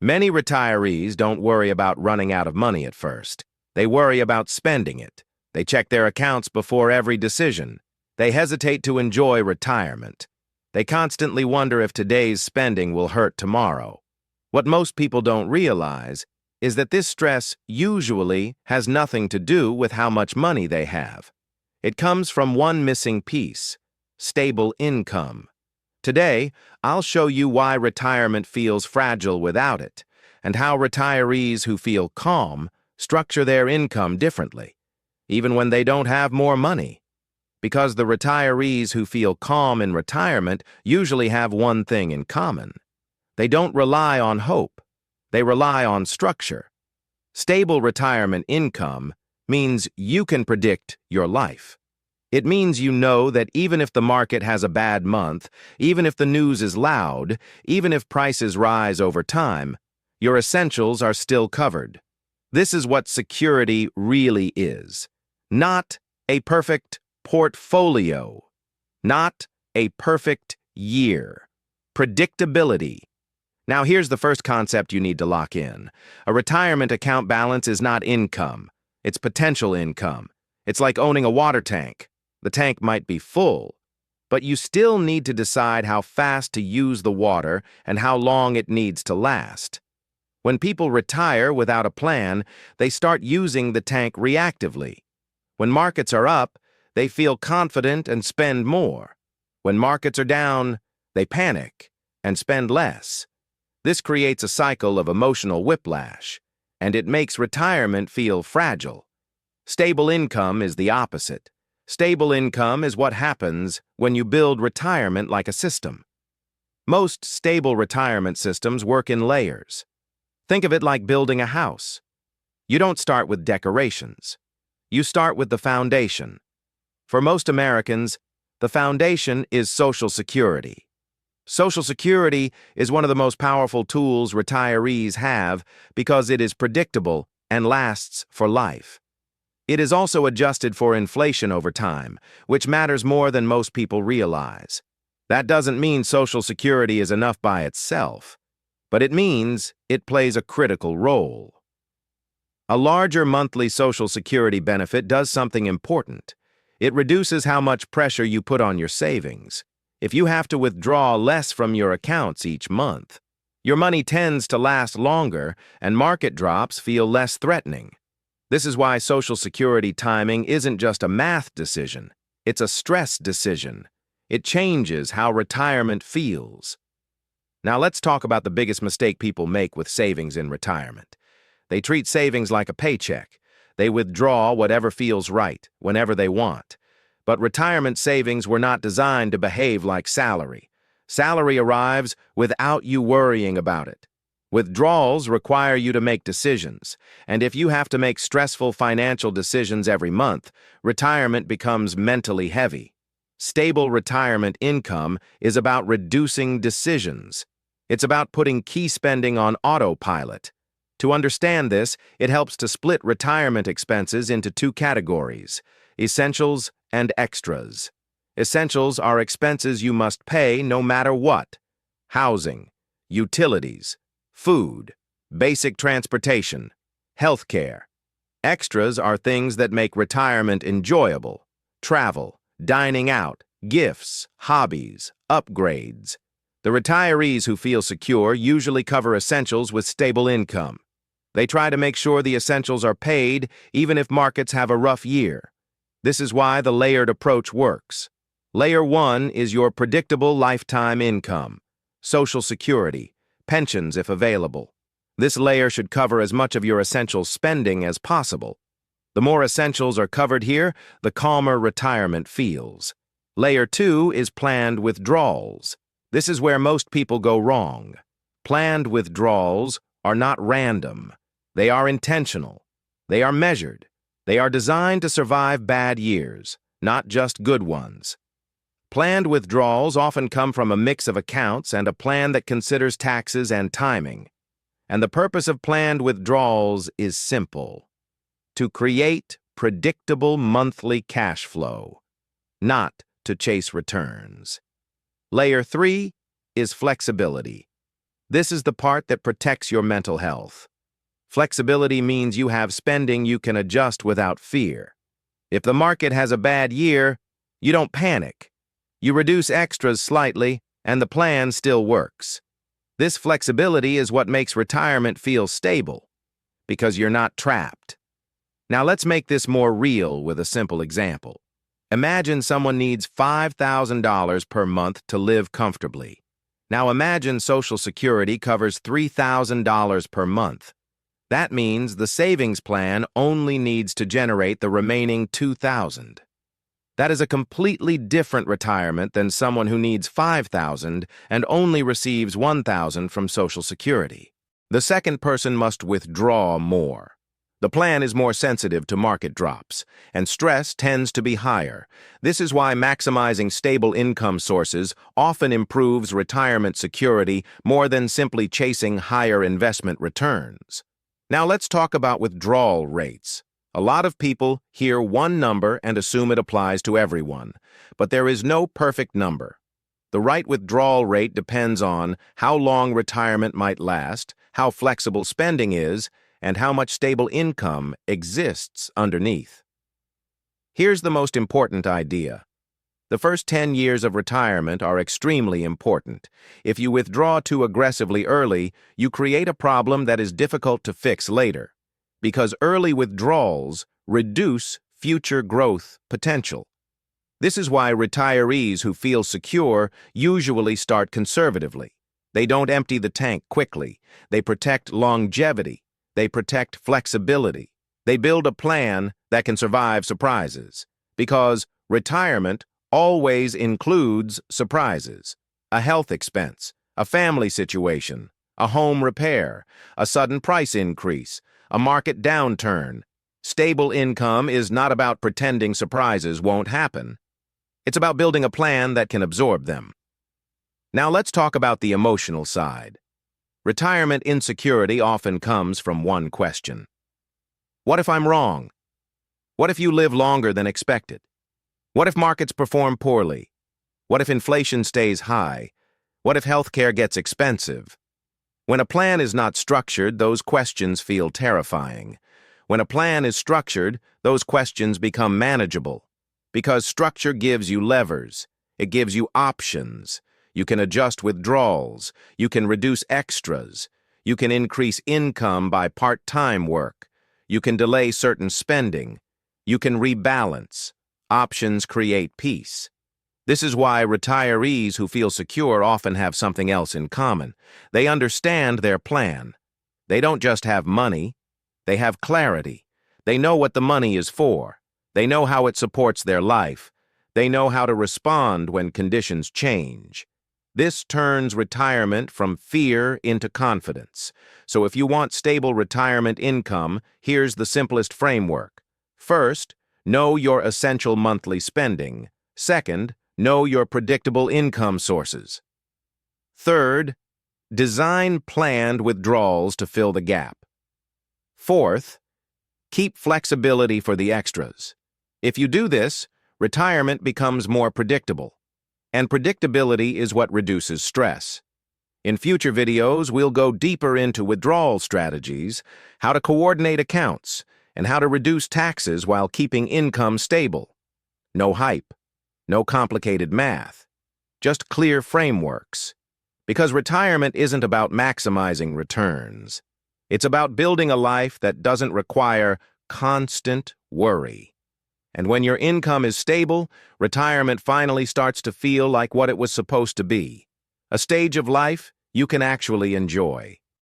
Many retirees don't worry about running out of money at first. They worry about spending it. They check their accounts before every decision. They hesitate to enjoy retirement. They constantly wonder if today's spending will hurt tomorrow. What most people don't realize is that this stress usually has nothing to do with how much money they have. It comes from one missing piece: stable income. Today, I'll show you why retirement feels fragile without it, and how retirees who feel calm structure their income differently, even when they don't have more money. Because the retirees who feel calm in retirement usually have one thing in common. They don't rely on hope. They rely on structure. Stable retirement income means you can predict your life. It means you know that even if the market has a bad month, even if the news is loud, even if prices rise over time, your essentials are still covered. This is what security really is. Not a perfect portfolio. Not a perfect year. Predictability. Now here's the first concept you need to lock in. A retirement account balance is not income. It's potential income. It's like owning a water tank. The tank might be full, but you still need to decide how fast to use the water and how long it needs to last. When people retire without a plan, they start using the tank reactively. When markets are up, they feel confident and spend more. When markets are down, they panic and spend less. This creates a cycle of emotional whiplash, and it makes retirement feel fragile. Stable income is the opposite. Stable income is what happens when you build retirement like a system. Most stable retirement systems work in layers. Think of it like building a house. You don't start with decorations. You start with the foundation. For most Americans, the foundation is Social Security. Social Security is one of the most powerful tools retirees have because it is predictable and lasts for life. It is also adjusted for inflation over time, which matters more than most people realize. That doesn't mean Social Security is enough by itself, but it means it plays a critical role. A larger monthly Social Security benefit does something important. It reduces how much pressure you put on your savings. If you have to withdraw less from your accounts each month, your money tends to last longer and market drops feel less threatening. This is why Social Security timing isn't just a math decision, it's a stress decision. It changes how retirement feels. Now let's talk about the biggest mistake people make with savings in retirement. They treat savings like a paycheck. They withdraw whatever feels right, whenever they want. But retirement savings were not designed to behave like salary. Salary arrives without you worrying about it. Withdrawals require you to make decisions, and if you have to make stressful financial decisions every month, retirement becomes mentally heavy. Stable retirement income is about reducing decisions. It's about putting key spending on autopilot. To understand this, it helps to split retirement expenses into two categories: essentials and extras. Essentials are expenses you must pay no matter what: housing, utilities, food, basic transportation, healthcare. Extras are things that make retirement enjoyable: travel, dining out, gifts, hobbies, upgrades. The retirees who feel secure usually cover essentials with stable income. They try to make sure the essentials are paid even if markets have a rough year. This is why the layered approach works. Layer 1 is your predictable lifetime income: Social Security, pensions if available. This layer should cover as much of your essential spending as possible. The more essentials are covered here, the calmer retirement feels. Layer 2 is planned withdrawals. This is where most people go wrong. Planned withdrawals are not random. They are intentional. They are measured. They are designed to survive bad years, not just good ones. Planned withdrawals often come from a mix of accounts and a plan that considers taxes and timing. And the purpose of planned withdrawals is simple: to create predictable monthly cash flow, not to chase returns. Layer 3 is flexibility. This is the part that protects your mental health. Flexibility means you have spending you can adjust without fear. If the market has a bad year, you don't panic. You reduce extras slightly, and the plan still works. This flexibility is what makes retirement feel stable, because you're not trapped. Now let's make this more real with a simple example. Imagine someone needs $5,000 per month to live comfortably. Now imagine Social Security covers $3,000 per month. That means the savings plan only needs to generate the remaining $2,000. That is a completely different retirement than someone who needs $5,000 and only receives $1,000 from Social Security. The second person must withdraw more. The plan is more sensitive to market drops, and stress tends to be higher. This is why maximizing stable income sources often improves retirement security more than simply chasing higher investment returns. Now let's talk about withdrawal rates. A lot of people hear one number and assume it applies to everyone, but there is no perfect number. The right withdrawal rate depends on how long retirement might last, how flexible spending is, and how much stable income exists underneath. Here's the most important idea. The first 10 years of retirement are extremely important. If you withdraw too aggressively early, you create a problem that is difficult to fix later, because early withdrawals reduce future growth potential. This is why retirees who feel secure usually start conservatively. They don't empty the tank quickly. They protect longevity. They protect flexibility. They build a plan that can survive surprises, because retirement always includes surprises. A health expense, a family situation, a home repair, a sudden price increase, a market downturn. Stable income is not about pretending surprises won't happen. It's about building a plan that can absorb them. Now let's talk about the emotional side. Retirement insecurity often comes from one question. What if I'm wrong? What if you live longer than expected? What if markets perform poorly? What if inflation stays high? What if healthcare gets expensive? When a plan is not structured, those questions feel terrifying. When a plan is structured, those questions become manageable. Because structure gives you levers. It gives you options. You can adjust withdrawals. You can reduce extras. You can increase income by part-time work. You can delay certain spending. You can rebalance. Options create peace. This is why retirees who feel secure often have something else in common. They understand their plan. They don't just have money. They have clarity. They know what the money is for. They know how it supports their life. They know how to respond when conditions change. This turns retirement from fear into confidence. So if you want stable retirement income, here's the simplest framework. First, know your essential monthly spending. Second, know your predictable income sources. Third, design planned withdrawals to fill the gap. Fourth, keep flexibility for the extras. If you do this, retirement becomes more predictable. And predictability is what reduces stress. In future videos, we'll go deeper into withdrawal strategies, how to coordinate accounts, and how to reduce taxes while keeping income stable. No hype, no complicated math, just clear frameworks. Because retirement isn't about maximizing returns. It's about building a life that doesn't require constant worry. And when your income is stable, retirement finally starts to feel like what it was supposed to be. A stage of life you can actually enjoy.